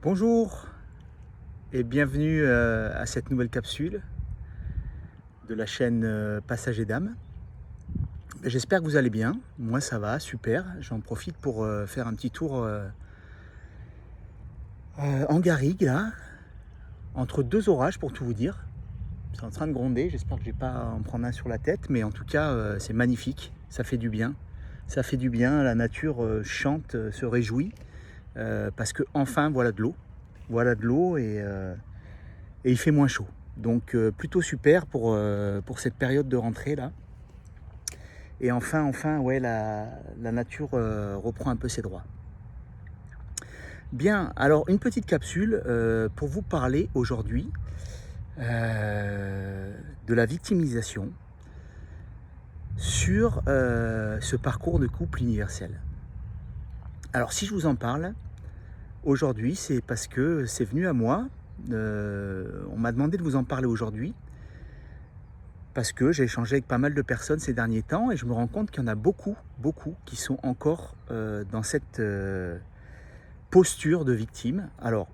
Bonjour et bienvenue à cette nouvelle capsule de la chaîne Passager d'âme. J'espère que vous allez bien. Moi ça va, super. J'en profite pour faire un petit tour en garrigue là, entre deux orages pour tout vous dire. C'est en train de gronder, j'espère que je vais pas en prendre un sur la tête, mais en tout cas c'est magnifique, ça fait du bien. Ça fait du bien, la nature chante, se réjouit, parce que enfin voilà de l'eau. Voilà de l'eau et il fait moins chaud. Donc plutôt super pour cette période de rentrée là. Et enfin ouais, la nature reprend un peu ses droits. Bien, alors une petite capsule pour vous parler aujourd'hui de la victimisation sur ce parcours de couple universel. Alors si je vous en parle aujourd'hui, c'est parce que c'est venu à moi. On m'a demandé de vous en parler aujourd'hui parce que j'ai échangé avec pas mal de personnes ces derniers temps et je me rends compte qu'il y en a beaucoup qui sont encore dans cette posture de victime. Alors,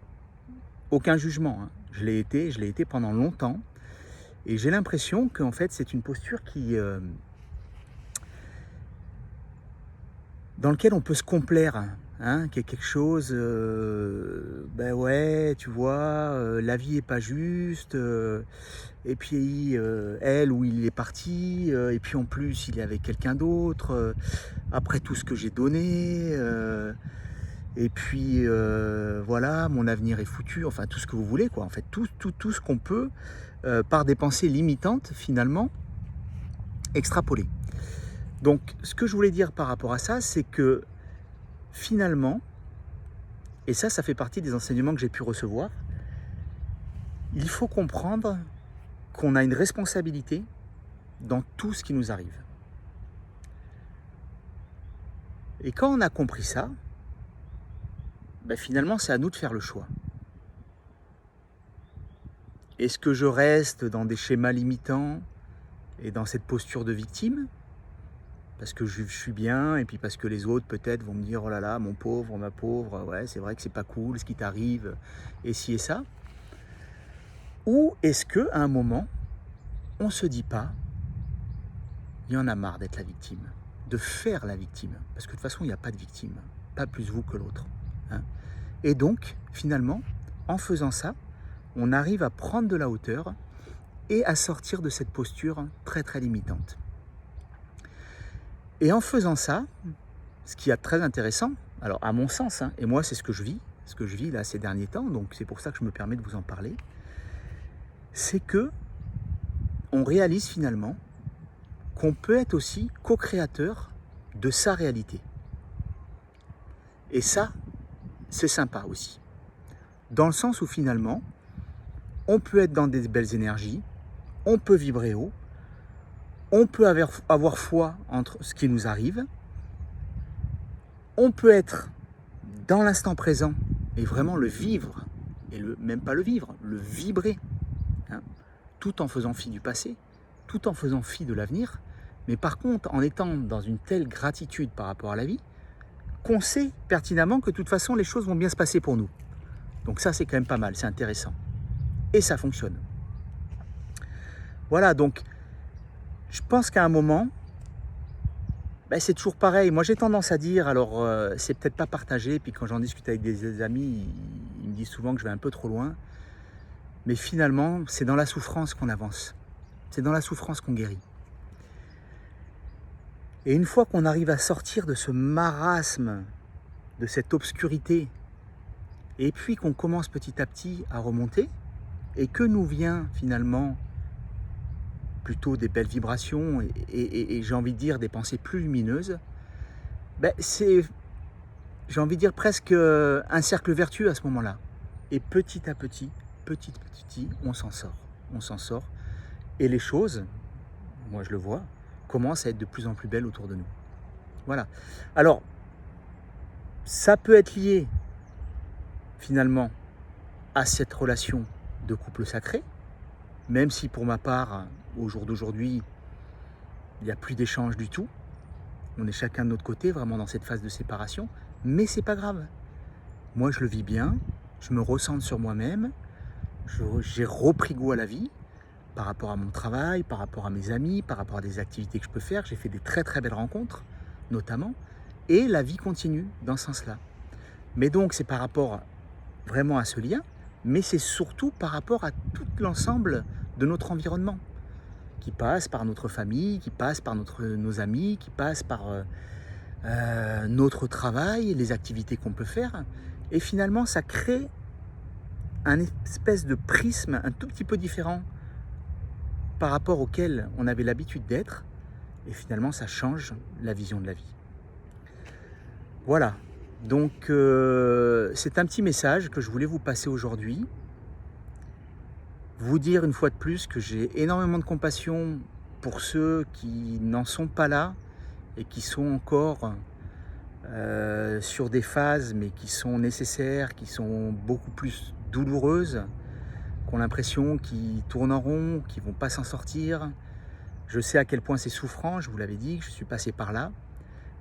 aucun jugement, hein. Je l'ai été pendant longtemps et j'ai l'impression qu'en fait c'est une posture dans laquelle on peut se complaire, hein, qui est quelque chose, ben ouais, tu vois, la vie est pas juste, et puis elle ou il est parti, et puis en plus il est avec quelqu'un d'autre, après tout ce que j'ai donné, et puis voilà, mon avenir est foutu, enfin tout ce que vous voulez, quoi, en fait, tout ce qu'on peut, par des pensées limitantes, finalement, extrapoler. Donc, ce que je voulais dire par rapport à ça, c'est que finalement, et ça fait partie des enseignements que j'ai pu recevoir, il faut comprendre qu'on a une responsabilité dans tout ce qui nous arrive. Et quand on a compris ça, ben finalement, c'est à nous de faire le choix. Est-ce que je reste dans des schémas limitants et dans cette posture de victime parce que je suis bien, et puis parce que les autres peut-être vont me dire « Oh là là, mon pauvre, ma pauvre, ouais, c'est vrai que c'est pas cool ce qui t'arrive, et ci et ça ». Ou est-ce qu'à un moment, on se dit pas « Il y en a marre d'être la victime, de faire la victime ». Parce que de toute façon, il n'y a pas de victime, pas plus vous que l'autre, hein. Et donc, finalement, en faisant ça, on arrive à prendre de la hauteur et à sortir de cette posture très très limitante. Et en faisant ça, ce qui est très intéressant, alors à mon sens, hein, et moi c'est ce que je vis là ces derniers temps, donc c'est pour ça que je me permets de vous en parler, c'est que on réalise finalement qu'on peut être aussi co-créateur de sa réalité. Et ça, c'est sympa aussi. Dans le sens où finalement, on peut être dans des belles énergies, on peut vibrer haut, on peut avoir foi entre ce qui nous arrive, on peut être dans l'instant présent et vraiment le vivre, et même pas le vivre, le vibrer, hein, tout en faisant fi du passé, tout en faisant fi de l'avenir, mais par contre en étant dans une telle gratitude par rapport à la vie, qu'on sait pertinemment que de toute façon les choses vont bien se passer pour nous. Donc ça c'est quand même pas mal, c'est intéressant. Et ça fonctionne. Voilà, donc je pense qu'à un moment, ben, c'est toujours pareil. Moi j'ai tendance à dire, alors c'est peut-être pas partagé, puis quand j'en discute avec des amis, ils me disent souvent que je vais un peu trop loin, mais finalement c'est dans la souffrance qu'on avance, c'est dans la souffrance qu'on guérit. Et une fois qu'on arrive à sortir de ce marasme, de cette obscurité, et puis qu'on commence petit à petit à remonter, et que nous vient finalement plutôt des belles vibrations et j'ai envie de dire des pensées plus lumineuses, ben c'est, j'ai envie de dire presque un cercle vertueux à ce moment-là. Et petit à petit, on s'en sort. On s'en sort. Et les choses, moi je le vois, commencent à être de plus en plus belles autour de nous. Voilà. Alors, ça peut être lié finalement à cette relation de couple sacré, même si pour ma part, au jour d'aujourd'hui, il n'y a plus d'échange du tout. On est chacun de notre côté, vraiment dans cette phase de séparation, mais c'est pas grave. Moi, je le vis bien, je me recentre sur moi-même, j'ai repris goût à la vie par rapport à mon travail, par rapport à mes amis, par rapport à des activités que je peux faire. J'ai fait des très très belles rencontres, notamment, et la vie continue dans ce sens-là. Mais donc c'est par rapport vraiment à ce lien, mais c'est surtout par rapport à tout l'ensemble de notre environnement, qui passe par notre famille, qui passe par nos amis, qui passe par notre travail, les activités qu'on peut faire. Et finalement, ça crée un espèce de prisme un tout petit peu différent par rapport auquel on avait l'habitude d'être. Et finalement, ça change la vision de la vie. Voilà. Donc, c'est un petit message que je voulais vous passer aujourd'hui. Vous dire une fois de plus que j'ai énormément de compassion pour ceux qui n'en sont pas là et qui sont encore sur des phases, mais qui sont nécessaires, qui sont beaucoup plus douloureuses, qui ont l'impression qu'ils tournent en rond, qu'ils ne vont pas s'en sortir. Je sais à quel point c'est souffrant, je vous l'avais dit, que je suis passé par là.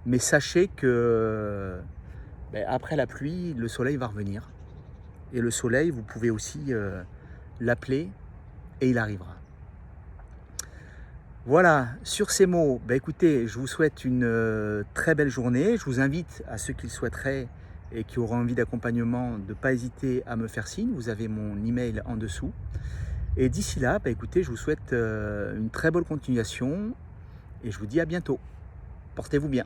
Mais sachez que après la pluie, le soleil va revenir. Et le soleil, vous pouvez aussi l'appeler et il arrivera. Voilà, sur ces mots, écoutez, je vous souhaite une très belle journée. Je vous invite à ceux qui le souhaiteraient et qui auront envie d'accompagnement de ne pas hésiter à me faire signe. Vous avez mon email en dessous. Et d'ici là, écoutez, je vous souhaite une très bonne continuation et je vous dis à bientôt. Portez-vous bien.